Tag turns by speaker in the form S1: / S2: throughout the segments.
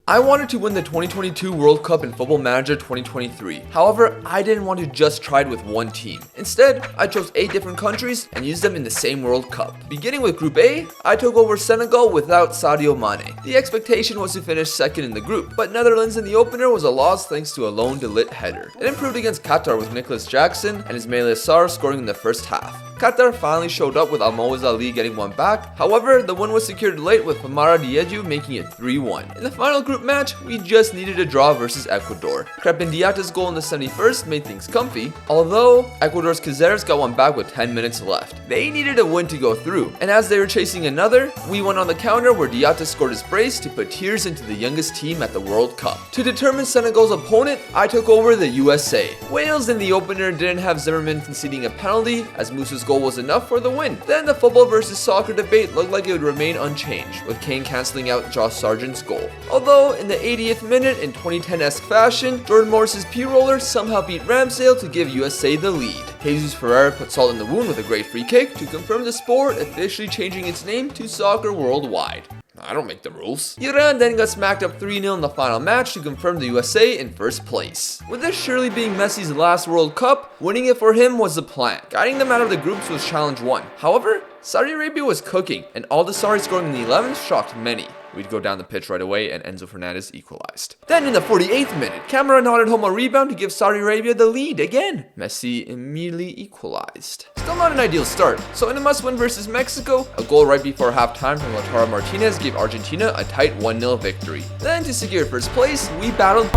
S1: I wanted to win the 2022 World Cup in Football Manager 2023. However, I didn't want to just try it with one team. Instead, I chose 8 different countries and used them in the same World Cup. Beginning with Group A, I took over Senegal without Sadio Mane. The expectation was to finish second in the group, but Netherlands in the opener was a loss thanks to a lone Delit header. It improved against Qatar with Nicholas Jackson and Ismail Assar scoring in the first half. Qatar finally showed up with Almoez Ali getting one back. However, the win was secured late with Famara Diédhiou making it 3-1. In the final group match, we just needed a draw versus Ecuador. Crepin Diata's goal in the 71st made things comfy, although Ecuador's Caceres got one back with 10 minutes left. They needed a win to go through, and as they were chasing another, we went on the counter where Diata scored his brace to put tears into the youngest team at the World Cup. To determine Senegal's opponent, I took over the USA. Wales in the opener didn't have Zimmerman conceding a penalty, as Musa's goal was enough for the win. Then the football versus soccer debate looked like it would remain unchanged, with Kane cancelling out Josh Sargent's goal. Although in the 80th minute in 2010-esque fashion, Jordan Morris's P-roller somehow beat Ramsdale to give USA the lead. Jesus Ferreira put salt in the wound with a great free kick to confirm the sport officially changing its name to Soccer Worldwide. I don't make the rules. Iran then got smacked up 3-0 in the final match to confirm the USA in first place. With this surely being Messi's last World Cup, winning it for him was the plan. Guiding them out of the groups was challenge 1. However, Saudi Arabia was cooking, and Al-Dessari scoring in the 11th shocked many. We'd go down the pitch right away, and Enzo Fernandez equalized. Then in the 48th minute, Cameron nodded home a rebound to give Saudi Arabia the lead again. Messi immediately equalized. Still not an ideal start, so in a must-win versus Mexico, a goal right before halftime from Lautaro Martinez gave Argentina a tight 1-0 victory. Then to secure first place, we battled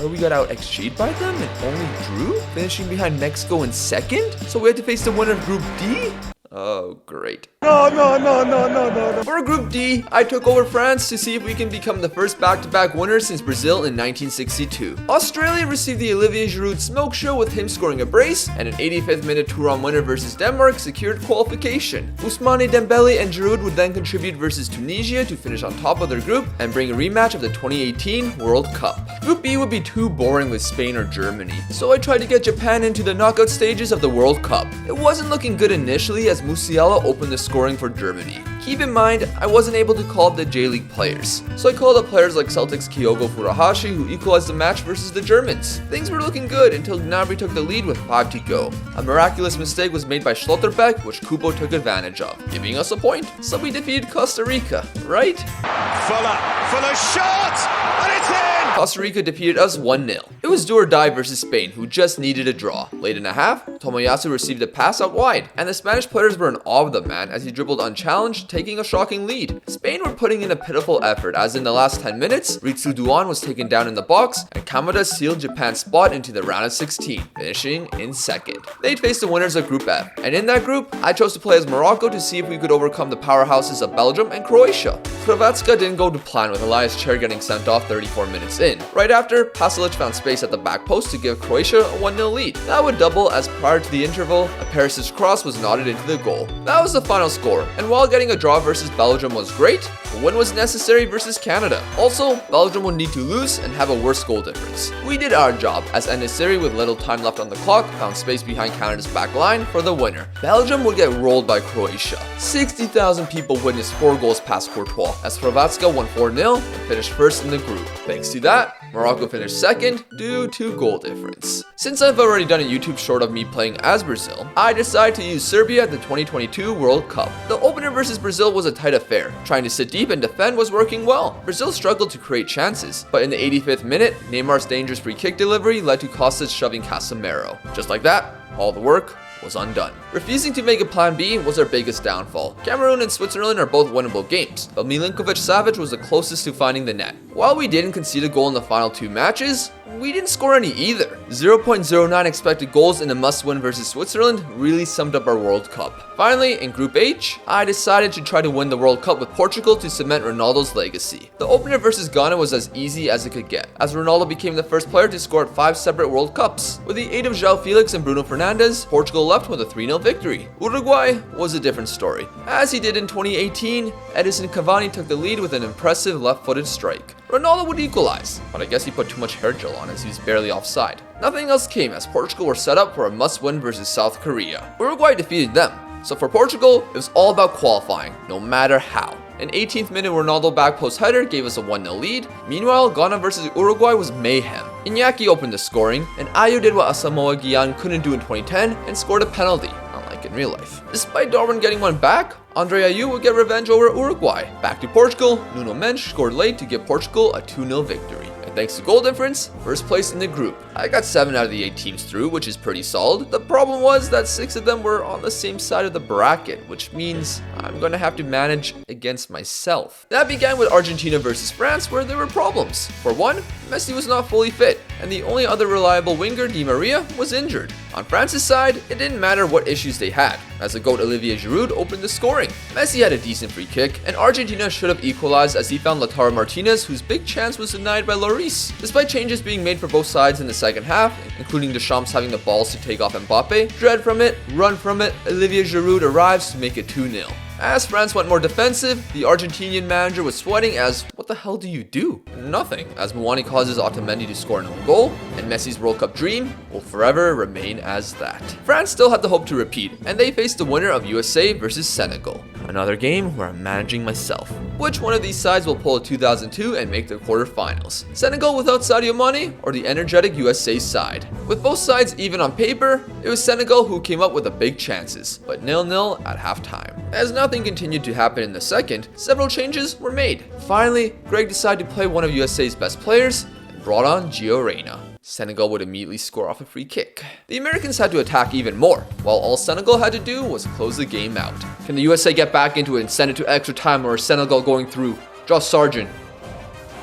S1: where we got out XG'd by them and only drew, finishing behind Mexico in second. So we had to face the winner of Group D? Oh, great. No. For Group D, I took over France to see if we can become the first back-to-back winner since Brazil in 1962. Australia received the Olivier Giroud smoke show with him scoring a brace, and an 85th minute 2-1 winner versus Denmark secured qualification. Ousmane Dembele and Giroud would then contribute versus Tunisia to finish on top of their group and bring a rematch of the 2018 World Cup. Group B would be too boring with Spain or Germany, so I tried to get Japan into the knockout stages of the World Cup. It wasn't looking good initially as Musiala opened the scoring for Germany. Keep in mind, I wasn't able to call up the J-League players, so I called up players like Celtic's Kyogo Furuhashi who equalized the match versus the Germans. Things were looking good until Gnabry took the lead with 5 to go. A miraculous mistake was made by Schlotterbeck, which Kubo took advantage of, giving us a point. So we defeated Costa Rica, right? Fuller shot! And it's in! Costa Rica defeated us 1-0. It was do or die versus Spain, who just needed a draw. Late in the half, Tomoyasu received a pass out wide, and the Spanish players were in awe of the man as he dribbled unchallenged, taking a shocking lead. Spain were putting in a pitiful effort, as in the last 10 minutes, Ritsu Duan was taken down in the box, and Kamada sealed Japan's spot into the round of 16, finishing in second. They'd face the winners of Group F, and in that group, I chose to play as Morocco to see if we could overcome the powerhouses of Belgium and Croatia. Hrvatska didn't go to plan with Elias Chair getting sent off 34 minutes in. Right after, Pasalic found space at the back post to give Croatia a 1-0 lead. That would double as prior to the interval, a Perisic cross was nodded into the goal. That was the final score, and while getting a draw versus Belgium was great, a win was necessary versus Canada. Also, Belgium would need to lose and have a worse goal difference. We did our job, as Enesiri with little time left on the clock found space behind Canada's back line for the winner. Belgium would get rolled by Croatia. 60,000 people witnessed 4 goals past Courtois, as Hrvatska won 4-0 and finished first in the group. Thanks to that, Morocco finished second due to goal difference. Since I've already done a YouTube short of me playing as Brazil, I decided to use Serbia at the 2022 World Cup. The opener versus Brazil was a tight affair. Trying to sit deep and defend was working well. Brazil struggled to create chances, but in the 85th minute, Neymar's dangerous free kick delivery led to Kostic shoving Casemiro. Just like that, all the work was undone. Refusing to make a plan B was our biggest downfall. Cameroon and Switzerland are both winnable games, but Milinkovic-Savic was the closest to finding the net. While we didn't concede a goal in the final 2 matches, we didn't score any either. 0.09 expected goals in a must-win versus Switzerland really summed up our World Cup. Finally, in Group H, I decided to try to win the World Cup with Portugal to cement Ronaldo's legacy. The opener versus Ghana was as easy as it could get, as Ronaldo became the first player to score at 5 separate World Cups. With the aid of João Felix and Bruno Fernandes, Portugal left with a 3-0 victory. Uruguay was a different story. As he did in 2018, Edison Cavani took the lead with an impressive left-footed strike. Ronaldo would equalize, but I guess he put too much hair gel on as he was barely offside. Nothing else came as Portugal were set up for a must-win versus South Korea. Uruguay defeated them, so for Portugal, it was all about qualifying, no matter how. An 18th minute Ronaldo back post header gave us a 1-0 lead. Meanwhile, Ghana versus Uruguay was mayhem. Iñaki opened the scoring, and Ayu did what Asamoah Gyan couldn't do in 2010 and scored a penalty, unlike in real life. Despite Darwin getting one back, Andre Ayew would get revenge over Uruguay. Back to Portugal, Nuno Mendes scored late to give Portugal a 2-0 victory. And thanks to goal difference, first place in the group. I got 7 out of the 8 teams through, which is pretty solid. The problem was that 6 of them were on the same side of the bracket, which means I'm gonna have to manage against myself. That began with Argentina versus France, where there were problems. For one, Messi was not fully fit, and the only other reliable winger, Di Maria, was injured. On France's side, it didn't matter what issues they had, as the GOAT Olivier Giroud opened the scoring. Messi had a decent free kick, and Argentina should have equalized as he found Lautaro Martinez, whose big chance was denied by Lloris. Despite changes being made for both sides in the second half, including Deschamps having the balls to take off Mbappe, dread from it, run from it, Olivier Giroud arrives to make it 2-0. As France went more defensive, the Argentinian manager was sweating as, what the hell do you do? Nothing, as Muani causes Otamendi to score an own goal, and Messi's World Cup dream will forever remain as that. France still had the hope to repeat, and they faced the winner of USA versus Senegal. Another game where I'm managing myself. Which one of these sides will pull a 2002 and make the quarterfinals? Senegal without Sadio Mane, or the energetic USA side? With both sides even on paper, it was Senegal who came up with the big chances, but 0-0 at halftime. As nothing continued to happen in the second, several changes were made. Finally, Greg decided to play one of USA's best players and brought on Gio Reyna. Senegal would immediately score off a free kick. The Americans had to attack even more, while all Senegal had to do was close the game out. Can the USA get back into it and send it to extra time, or is Senegal going through? Josh Sargent.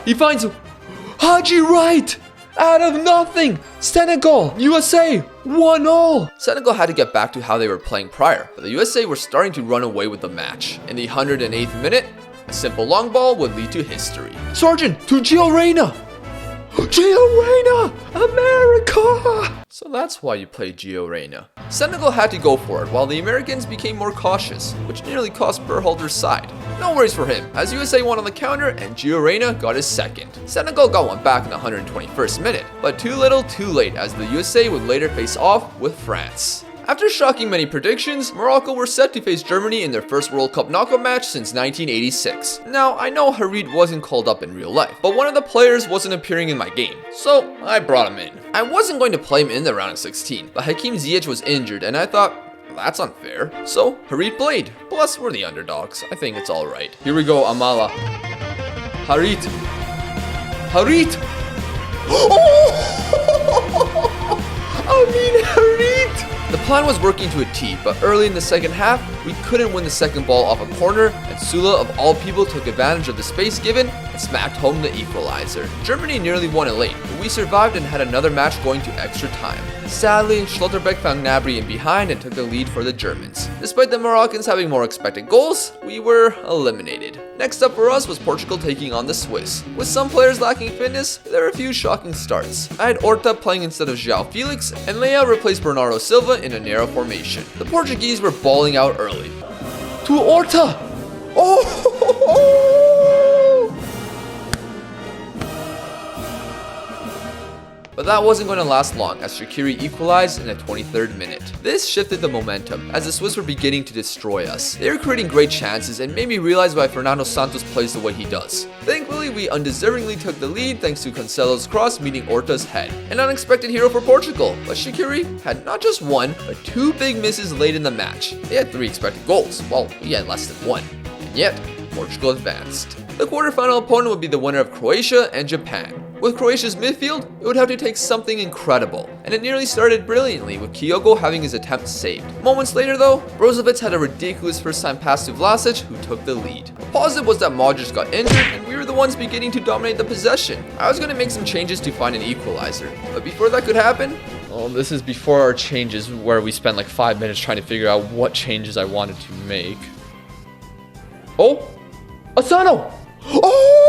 S1: He finds Haji Wright! Out of nothing! Senegal! USA! 1-0! Senegal had to get back to how they were playing prior, but the USA were starting to run away with the match. In the 108th minute, a simple long ball would lead to history. Sargent to Gio Reyna! Gio Reyna! America! So that's why you play Gio Reyna. Senegal had to go for it, while the Americans became more cautious, which nearly cost Berhalter's side. No worries for him, as USA won on the counter and Gio Reyna got his second. Senegal got one back in the 121st minute, but too little too late, as the USA would later face off with France. After shocking many predictions, Morocco were set to face Germany in their first World Cup knockout match since 1986. Now, I know Harit wasn't called up in real life, but one of the players wasn't appearing in my game, so I brought him in. I wasn't going to play him in the round of 16, but Hakim Ziyech was injured and I thought, that's unfair. So, Harit played. Plus, we're the underdogs. I think it's alright. Here we go, Amala. Harit. Harit! Harit! The plan was working to a T, but early in the second half, we couldn't win the second ball off a corner, and Sula of all people took advantage of the space given and smacked home the equalizer. Germany nearly won it late, but we survived and had another match going to extra time. Sadly, Schlotterbeck found Gnabry in behind and took the lead for the Germans. Despite the Moroccans having more expected goals, we were eliminated. Next up for us was Portugal taking on the Swiss. With some players lacking fitness, there were a few shocking starts. I had Horta playing instead of João Felix, and Leao replaced Bernardo Silva in a narrow formation. The Portuguese were balling out early. To Horta! Oh! But that wasn't going to last long, as Shaqiri equalized in the 23rd minute. This shifted the momentum, as the Swiss were beginning to destroy us. They were creating great chances and made me realize why Fernando Santos plays the way he does. Thankfully, we undeservingly took the lead thanks to Cancelo's cross meeting Horta's head. An unexpected hero for Portugal, but Shaqiri had not just one, but 2 big misses late in the match. They had 3 expected goals, while we had less than 1. And yet, Portugal advanced. The quarterfinal opponent would be the winner of Croatia and Japan. With Croatia's midfield, it would have to take something incredible, and it nearly started brilliantly with Kyogo having his attempt saved. Moments later though, Brozovic had a ridiculous first-time pass to Vlasic, who took the lead. Positive was that Modric got injured, and we were the ones beginning to dominate the possession. I was going to make some changes to find an equalizer, but before that could happen, well, this is before our changes where we spent like 5 minutes trying to figure out what changes I wanted to make. Oh! Asano! Oh!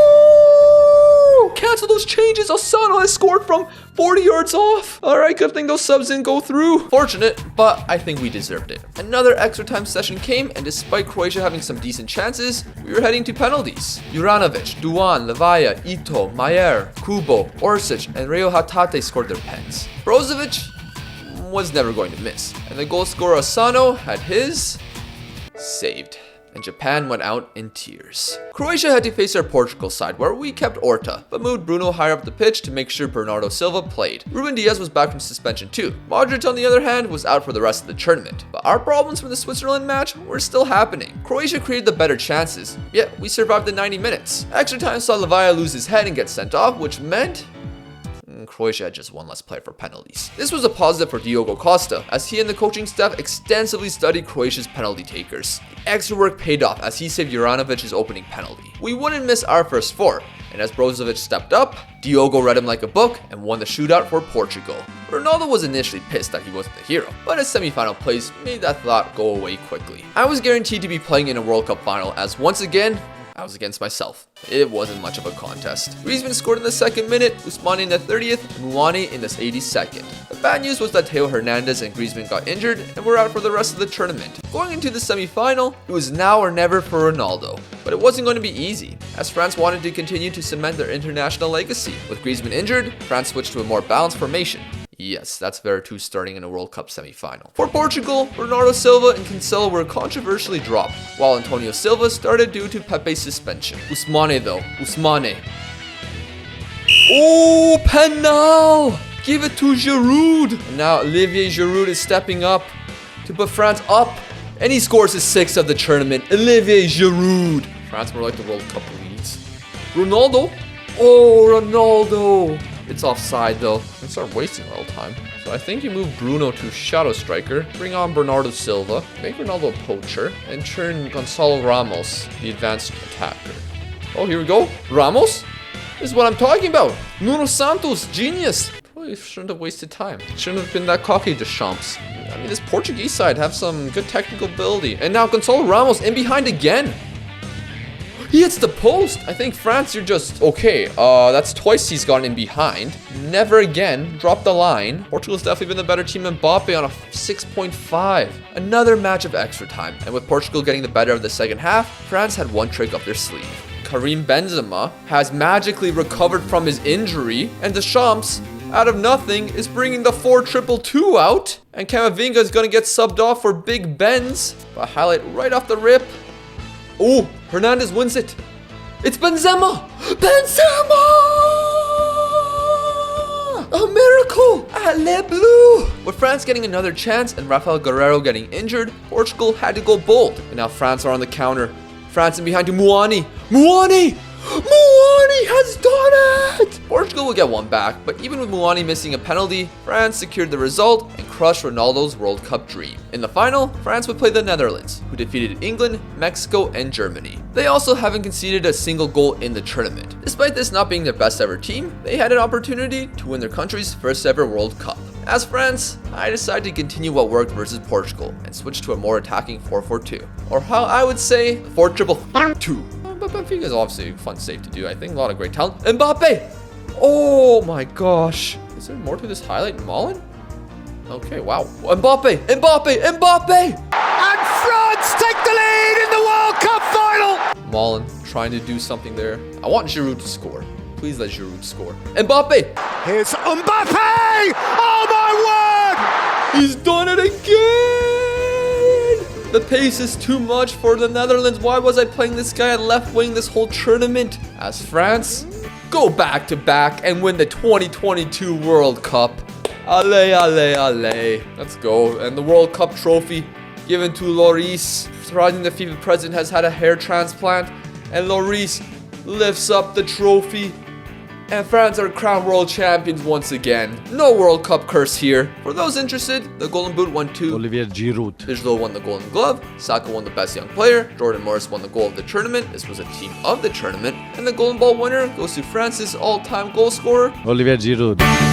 S1: Cancel those changes! Asano has scored from 40 yards off! Alright, good thing those subs didn't go through. Fortunate, but I think we deserved it. Another extra time session came, and despite Croatia having some decent chances, we were heading to penalties. Juranovic, Duan, Levaya, Ito, Mayer, Kubo, Orsic, and Reo Hatate scored their pens. Brozovic was never going to miss, and the goal scorer Asano had his saved. and Japan went out in tears. Croatia had to face our Portugal side, where we kept Orta, but moved Bruno higher up the pitch to make sure Bernardo Silva played. Ruben Diaz was back from suspension too. Modric, on the other hand, was out for the rest of the tournament. But our problems from the Switzerland match were still happening. Croatia created the better chances, yet we survived the 90 minutes. Extra time saw Lavia lose his head and get sent off, which meant Croatia had just one less player for penalties. This was a positive for Diogo Costa, as he and the coaching staff extensively studied Croatia's penalty takers. The extra work paid off as he saved Juranovic's opening penalty. We wouldn't miss our first 4, and as Brozovic stepped up, Diogo read him like a book and won the shootout for Portugal. Ronaldo was initially pissed that he wasn't the hero, but his semi-final plays made that thought go away quickly. I was guaranteed to be playing in a World Cup final, as once again, I was against myself. It wasn't much of a contest. Griezmann scored in the 2nd minute, Ousmane in the 30th, and Muani in the 82nd. The bad news was that Theo Hernandez and Griezmann got injured and were out for the rest of the tournament. Going into the semi-final, it was now or never for Ronaldo. But it wasn't going to be easy, as France wanted to continue to cement their international legacy. With Griezmann injured, France switched to a more balanced formation. Yes, that's Veretout starting in a World Cup semi-final. For Portugal, Bernardo Silva and Cancelo were controversially dropped, while Antonio Silva started due to Pepe's suspension. Ousmane though, Ousmane. Oh, penal! Give it to Giroud! And now Olivier Giroud is stepping up to put France up, and he scores his 6th of the tournament. Olivier Giroud. France were like the World Cup leads. Ronaldo? Oh, Ronaldo! It's offside though. And start wasting a little time. So I think you move Bruno to shadow striker, bring on Bernardo Silva, make Ronaldo a poacher, and turn Gonzalo Ramos the advanced attacker. Oh, here we go. Ramos? This is what I'm talking about. Nuno Santos, genius. Probably shouldn't have wasted time. Shouldn't have been that cocky, Deschamps. I mean, this Portuguese side have some good technical ability. And now Gonzalo Ramos in behind again. He hits the post. I think France, you're just okay. That's twice he's gone in behind. Never again. Drop the line. Portugal's definitely been the better team. Mbappe on a 6.5. Another match of extra time. And with Portugal getting the better of the second half, France had one trick up their sleeve. Karim Benzema has magically recovered from his injury, and Deschamps, out of nothing, is bringing the 4-2-2 out. And Camavinga is going to get subbed off for Big Benz. But highlight right off the rip. Oh, Hernandez wins it. It's Benzema! Benzema! A miracle! Allez bleu! With France getting another chance and Rafael Guerreiro getting injured, Portugal had to go bold. And now France are on the counter. France in behind to Muani. Muani! Muani has done it! Portugal will get one back, but even with Muani missing a penalty, France secured the result and crushed Ronaldo's World Cup dream. In the final, France would play the Netherlands, who defeated England, Mexico, and Germany. They also haven't conceded a single goal in the tournament. Despite this not being their best ever team, they had an opportunity to win their country's first ever World Cup. As France, I decided to continue what worked versus Portugal and switch to a more attacking 4-4-2. Or how I would say, 4-2-2. But Benfica is obviously fun, safe to do. I think a lot of great talent. Mbappe! Oh my gosh. Is there more to this highlight? Malen? Okay, wow. Mbappe! Mbappe! Mbappe!
S2: And France take the lead in the World Cup final!
S1: Malen trying to do something there. I want Giroud to score. Please let Giroud score. Mbappe!
S2: Here's Mbappe! Oh my word!
S1: He's done it again! The pace is too much for the Netherlands. Why was I playing this guy at left wing this whole tournament? As France go back to back and win the 2022 World Cup. Allez, allez, allez. Let's go. And the World Cup trophy given to Lloris. Surprising the FIFA president has had a hair transplant. And Lloris lifts up the trophy. And France are crowned world champions once again. No World Cup curse here. For those interested, the Golden Boot went to
S2: Olivier Giroud.
S1: Vizsla won the Golden Glove, Saka won the Best Young Player, Jordan Morris won the goal of the tournament, this was a team of the tournament, and the Golden Ball winner goes to France's all-time goal scorer,
S2: Olivier Giroud.